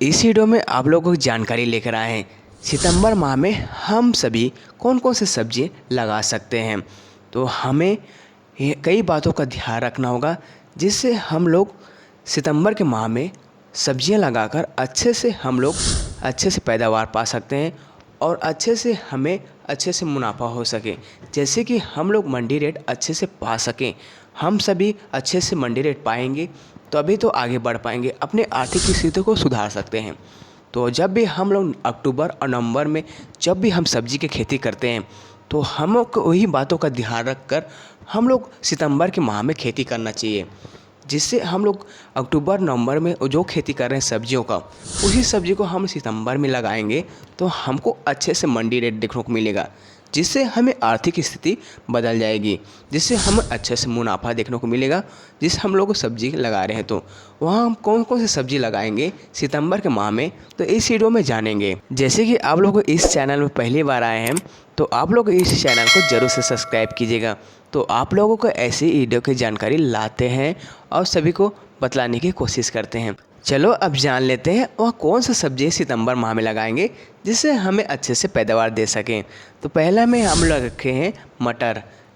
इस वीडियो में आप लोगों को जानकारी लेकर आए हैं सितंबर माह में हम सभी कौन कौन से सब्जी लगा सकते हैं। तो हमें कई बातों का ध्यान रखना होगा जिससे हम लोग सितंबर के माह में सब्जियां लगाकर अच्छे से पैदावार पा सकते हैं और अच्छे से मुनाफा हो सके। जैसे कि हम लोग मंडी रेट अच्छे से पा सकें, हम सभी अच्छे से मंडी रेट पाएंगे तो अभी तो आगे बढ़ पाएंगे, अपने आर्थिक स्थिति को सुधार सकते हैं। तो जब भी हम लोग अक्टूबर और नवंबर में जब भी हम सब्जी की खेती करते हैं तो हम लोग को वही बातों का ध्यान रखकर हम लोग सितंबर के माह में खेती करना चाहिए, जिससे हम लोग अक्टूबर नवंबर में जो खेती कर रहे हैं सब्जियों का, उसी सब्जी को हम सितंबर में लगाएंगे तो हमको अच्छे से मंडी रेट देखने को मिलेगा, जिससे हमें आर्थिक स्थिति बदल जाएगी, जिससे हमें अच्छे से मुनाफा देखने को मिलेगा। जिस हम लोग सब्जी लगा रहे हैं तो वहाँ हम कौन कौन सी सब्जी लगाएंगे सितंबर के माह में, तो इस वीडियो में जानेंगे। जैसे कि आप लोग इस चैनल में पहली बार आए हैं तो आप लोग इस चैनल को ज़रूर से सब्सक्राइब कीजिएगा। तो आप लोगों को ऐसी वीडियो की जानकारी लाते हैं और सभी को बतलाने की कोशिश करते हैं। चलो अब जान लेते हैं वह कौन सा सब्जी सितंबर माह में लगाएंगे जिससे हमें अच्छे से पैदावार दे सकें। तो पहला में हम लोग रखे हैं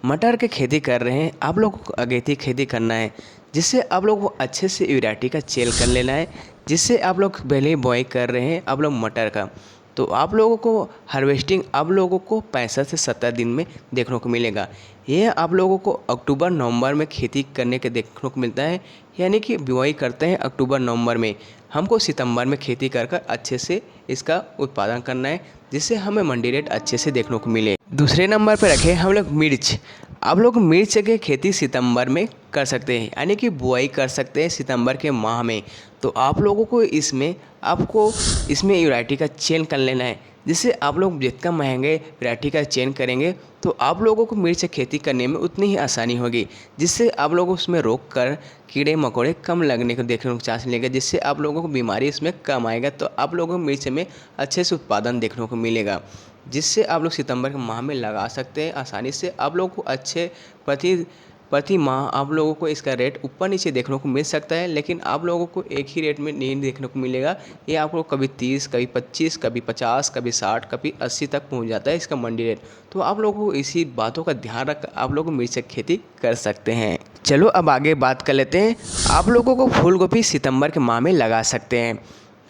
मटर की खेती कर रहे हैं। आप लोगों को अगेती खेती करना है, जिससे आप लोग को अच्छे से वैरायटी का चेल कर लेना है, जिससे आप लोग पहले बोआई कर रहे हैं आप लोग मटर का, तो आप लोगों को हार्वेस्टिंग आप लोगों को 65 से 70 दिन में देखने को मिलेगा। ये आप लोगों को अक्टूबर नवंबर में खेती करने के देखने को मिलता है, यानी कि बुआई करते हैं अक्टूबर नवंबर में, हमको सितंबर में खेती कर अच्छे से इसका उत्पादन करना है, जिससे हमें मंडी रेट अच्छे से देखने को मिले। दूसरे नंबर पर रखे हम लोग मिर्च। आप लोग मिर्च की खेती सितंबर में कर सकते हैं, यानी कि बुआई कर सकते हैं सितंबर के माह में। तो आप लोगों को इसमें वैरायटी का चयन कर लेना है, जिससे आप लोग जितना महंगे वैरायटी का चयन करेंगे तो आप लोगों को मिर्च खेती करने में उतनी ही आसानी होगी, जिससे आप लोग उसमें रोक कर कीड़े मकोड़े कम लगने को देखने को चांस मिलेगा, जिससे आप लोगों को बीमारी इसमें कम आएगा। तो आप लोगों को मिर्च में अच्छे से उत्पादन देखने को मिलेगा, जिससे आप लोग सितंबर के माह में लगा सकते हैं आसानी से। आप लोग को अच्छे प्रति माह आप लोगों को इसका रेट ऊपर नीचे देखने को मिल सकता है, लेकिन आप लोगों को एक ही रेट में नहीं देखने को मिलेगा। ये आपको कभी 30, कभी 25, कभी 50, कभी 60, कभी 80 तक पहुंच जाता है इसका मंडी रेट। तो आप लोगों को इसी बातों का ध्यान रख आप लोग मिर्च की खेती कर सकते हैं। चलो अब आगे बात कर लेते हैं। आप लोगों को फूल गोभी सितंबर के माह में लगा सकते हैं,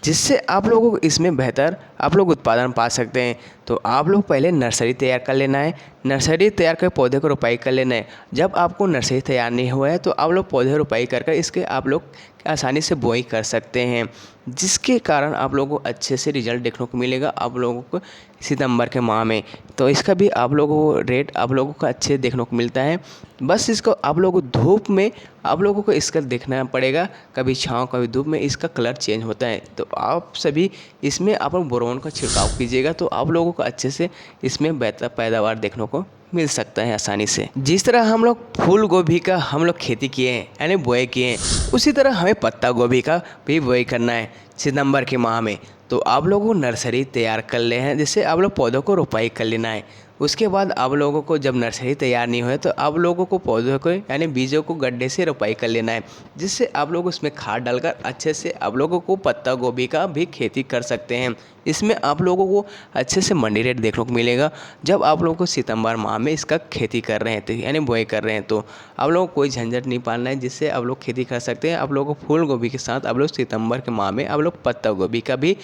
जिससे आप लोगों को इसमें बेहतर आप लोग उत्पादन पा सकते हैं। तो आप लोग पहले नर्सरी तैयार कर लेना है, नर्सरी तैयार कर पौधे को रोपाई कर लेना है। जब आपको नर्सरी तैयार नहीं हुआ है तो आप लोग पौधे रोपाई कर इसके आप लोग आसानी से बुआई कर सकते हैं, जिसके कारण आप लोगों को अच्छे से रिजल्ट देखने को मिलेगा आप लोगों को सितंबर के माह में। तो इसका भी आप लोगों को रेट आप लोगों को अच्छे देखने को मिलता है। बस इसको आप लोगों को धूप में आप लोगों को इसका देखना पड़ेगा, कभी छाँव कभी धूप में इसका कलर चेंज होता है। तो आप सभी इसमें आप लोग बोरोन का छिड़काव कीजिएगा, तो आप लोगों को अच्छे से इसमें बेहतर पैदावार देखने को मिल सकता है आसानी से। जिस तरह हम लोग फूल गोभी का हम लोग खेती किए हैं यानी बुआई किए हैं, उसी तरह हमें पत्ता गोभी का भी बुआई करना है सितंबर के माह में। तो आप लोगों को नर्सरी तैयार कर ले हैं, जिससे आप लोग पौधों को रोपाई कर लेना है। उसके बाद आप लोगों को जब नर्सरी तैयार नहीं हुए तो आप लोगों को पौधों को यानी बीजों को गड्ढे से रोपाई कर लेना है, जिससे आप लोग उसमें खाद डालकर अच्छे से आप लोगों को पत्ता गोभी का भी खेती कर सकते हैं। इसमें आप लोगों को अच्छे से मंडी रेट देखने को मिलेगा जब आप लोगों को सितंबर माह में इसका खेती कर रहे हैं तो यानी बुआई कर रहे हैं। तो आप लोगों को कोई झंझट नहीं पालना है, जिससे आप लोग खेती कर सकते हैं। आप लोगों को फूल गोभी के साथ आप लोग सितंबर के माह में आप लोग पत्ता गोभी का भी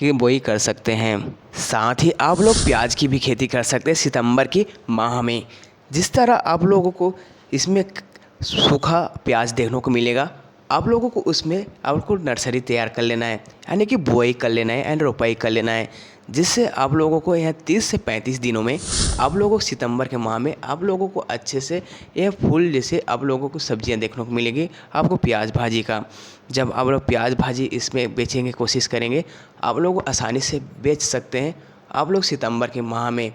बुआई कर सकते हैं। साथ ही आप लोग प्याज की भी खेती कर सकते हैं सितंबर की माह में। जिस तरह आप लोगों को इसमें सूखा प्याज देखने को मिलेगा, आप लोगों को उसमें आपको नर्सरी तैयार कर लेना है, यानी कि बुआई कर लेना है एंड रोपाई कर लेना है, जिससे आप लोगों को यह 30 से 35 दिनों में आप लोगों को सितंबर के माह में आप लोगों को अच्छे से यह फूल जैसे आप लोगों को सब्जियां देखने को मिलेगी। आपको प्याज भाजी का जब आप लोग प्याज भाजी इसमें बेचेंगे कोशिश करेंगे, आप लोग आसानी से बेच सकते हैं। आप लोग सितंबर के माह में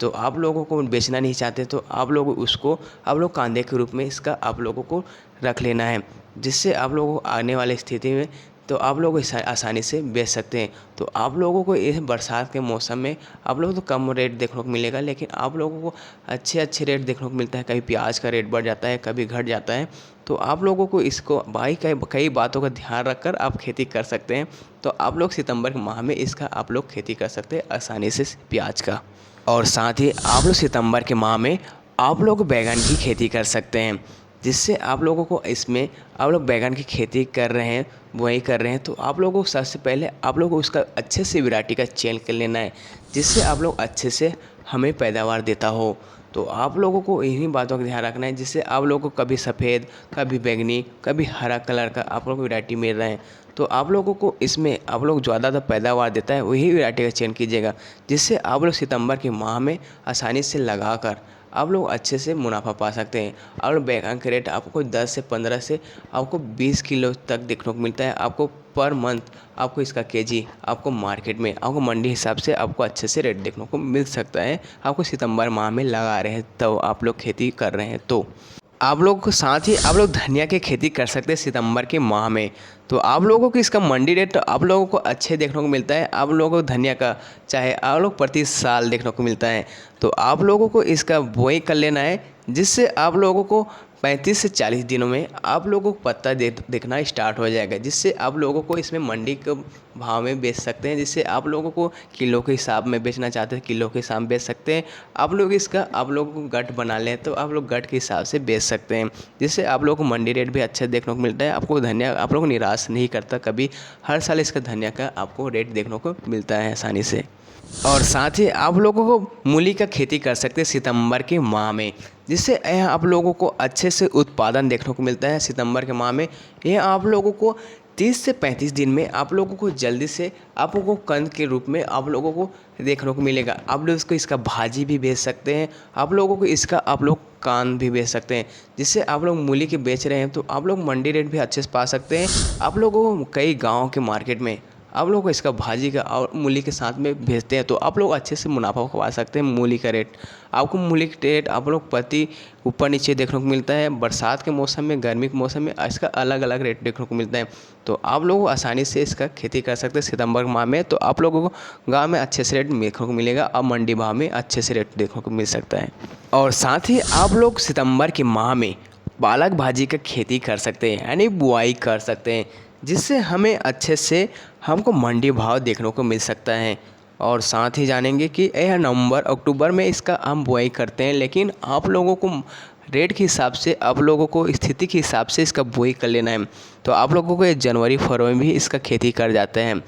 तो आप लोगों को बेचना नहीं चाहते तो आप लोग उसको आप लोग कांदे के रूप में इसका आप लोगों को रख लेना है, जिससे आप लोगों को आने वाली स्थिति में तो आप लोग आसानी से बेच सकते हैं। तो आप लोगों को इस बरसात के मौसम में आप लोगों को तो कम रेट देखने को मिलेगा, लेकिन आप लोगों को अच्छे रेट देखने को मिलता है। कभी प्याज का रेट बढ़ जाता है, कभी घट जाता है। तो आप लोगों को इसको भाई कई बातों का ध्यान रखकर आप खेती कर सकते हैं। तो आप लोग सितंबर के माह में इसका आप लोग खेती कर सकते हैं आसानी से प्याज का। और साथ ही आप लोग सितंबर के माह में आप लोग बैंगन की खेती कर सकते हैं, जिससे आप लोगों को इसमें आप लोग बैंगन की खेती कर रहे हैं, बुआई कर रहे हैं, तो आप लोगों को सबसे पहले आप लोगों को उसका अच्छे से वैरायटी का चयन कर लेना है, जिससे आप लोग अच्छे से हमें पैदावार देता हो। तो आप लोगों को इन्हीं बातों का ध्यान रखना है, जिससे आप लोगों को कभी सफ़ेद, कभी बैंगनी, कभी हरा कलर का आप लोगों को वैरायटी मिल रहा है। तो आप लोगों को इसमें आप लोग ज़्यादातर पैदावार देता है वही वैरायटी का चयन कीजिएगा, जिससे आप लोग सितंबर के माह में आसानी से लगाकर आप लोग अच्छे से मुनाफा पा सकते हैं। और बैंगन का रेट आपको 10 से 15 से आपको 20 किलो तक देखने को मिलता है। आपको पर मंथ आपको इसका केजी आपको मार्केट में आपको मंडी हिसाब से आपको अच्छे से रेट देखने को मिल सकता है। आपको सितंबर माह में लगा रहे हैं तो आप लोग खेती कर रहे हैं तो आप लोग को साथ ही आप लोग धनिया की खेती कर सकते हैं सितंबर के माह में। तो आप लोगों को इसका मंडी रेट आप लोगों को अच्छे देखने को मिलता है। आप लोगों को धनिया का चाहे आप लोग प्रति साल देखने को मिलता है। तो आप लोगों को इसका बुआई कर लेना है, जिससे आप लोगों को 35 से 40 दिनों में आप लोगों को पत्ता दिखना स्टार्ट हो जाएगा, जिससे आप लोगों को इसमें मंडी के भाव में बेच सकते हैं। जिससे आप लोगों को किलो के हिसाब में बेचना चाहते हैं किलो के हिसाब में बेच सकते हैं। आप लोग इसका आप लोगों को गट बना लें तो आप लोग गट के हिसाब से बेच सकते हैं, जिससे आप लोगों को मंडी रेट भी अच्छा देखने को मिलता है। आपको धनिया आप लोग को निराश नहीं करता कभी, हर साल इसका धनिया का आपको रेट देखने को मिलता है आसानी से। और साथ ही आप लोगों को मूली का खेती कर सकते हैं सितंबर के माह में, जिससे यह आप लोगों को अच्छे से उत्पादन देखने को मिलता है सितंबर के माह में। यह आप लोगों को 30 से 35 दिन में आप लोगों को जल्दी से आप लोगों को कंद के रूप में आप लोगों को देखने को मिलेगा। आप लोग इसको इसका भाजी भी बेच सकते हैं, आप लोगों को इसका आप लोग कान भी बेच सकते हैं। जिससे आप लोग मूली के बेच रहे हैं तो आप लोग मंडी रेट भी अच्छे से पा सकते हैं। आप लोगों को कई गाँव के मार्केट में आप लोग को इसका भाजी का और मूली के साथ में भेजते हैं तो आप लोग अच्छे से मुनाफा कमा सकते हैं। मूली का रेट आपको मूली का रेट आप लोग प्रति ऊपर नीचे देखने को मिलता है। बरसात के मौसम में, गर्मी के मौसम में इसका अलग अलग रेट देखने को मिलता है। तो आप लोग आसानी से इसका खेती कर सकते हैं सितंबर माह में। तो आप लोगों को गाँव में अच्छे से रेट देखने को मिलेगा और मंडी भाव में अच्छे से रेट देखने को मिल सकता है। और साथ ही आप लोग सितंबर के माह में पालक भाजी का खेती कर सकते हैं, यानी बुआई कर सकते हैं, जिससे हमें अच्छे से हमको मंडी भाव देखने को मिल सकता है। और साथ ही जानेंगे कि यह नवंबर अक्टूबर में इसका हम बुआई करते हैं, लेकिन आप लोगों को रेट के हिसाब से आप लोगों को स्थिति के हिसाब से इसका बुआई कर लेना है। तो आप लोगों को ये जनवरी फरवरी में भी इसका खेती कर जाते हैं।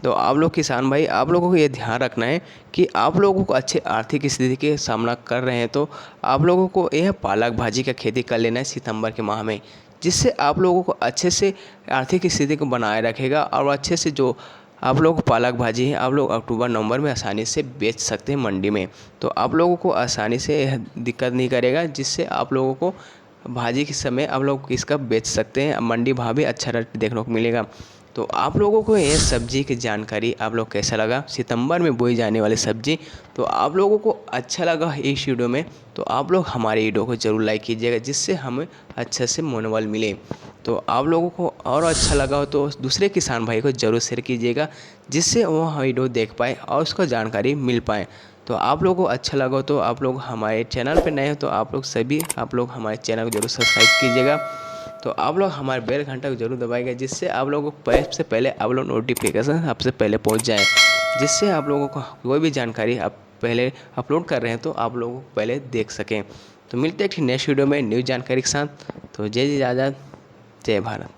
तो आप लोग किसान भाई आप लोगों को ये ध्यान रखना है कि आप लोगों को अच्छे आर्थिक स्थिति के सामना कर रहे हैं तो आप लोगों को यह पालक भाजी का खेती कर लेना है सितंबर के माह में, जिससे आप लोगों को अच्छे से आर्थिक स्थिति को बनाए रखेगा। और अच्छे से जो आप लोग पालक भाजी है आप लोग अक्टूबर नवंबर में आसानी से बेच सकते हैं मंडी में। तो आप लोगों को आसानी से यह दिक्कत नहीं करेगा, जिससे आप लोगों को भाजी के समय आप लोग इसका बेच सकते हैं। मंडी भाव भी अच्छा रेट देखने को मिलेगा। तो आप लोगों को ये सब्जी की जानकारी आप लोग कैसा लगा, सितंबर में बोई जाने वाली सब्जी, तो आप लोगों को अच्छा लगा इस वीडियो में तो आप लोग हमारे वीडियो को ज़रूर लाइक कीजिएगा, जिससे हमें अच्छे से मनोबल मिले। तो आप लोगों को और अच्छा लगा हो तो दूसरे किसान भाई को ज़रूर शेयर कीजिएगा, जिससे वो वीडियो देख पाए और उसको जानकारी मिल पाए। तो आप लोगों को अच्छा लगा तो आप लोग हमारे चैनल पर नए हो तो आप लोग हमारे चैनल को जरूर सब्सक्राइब कीजिएगा। तो आप लोग हमारे बेल घंटा को जरूर दबाइएगा, जिससे आप लोगों को सबसे पहले आप लोग नोटिफिकेशन आपसे पहले पहुंच जाए, जिससे आप लोगों को कोई भी जानकारी आप पहले अपलोड कर रहे हैं तो आप लोगों को पहले देख सकें। तो मिलते हैं एक नेक्स्ट वीडियो में न्यू जानकारी के साथ। तो जय जय आज़ाद, जय भारत।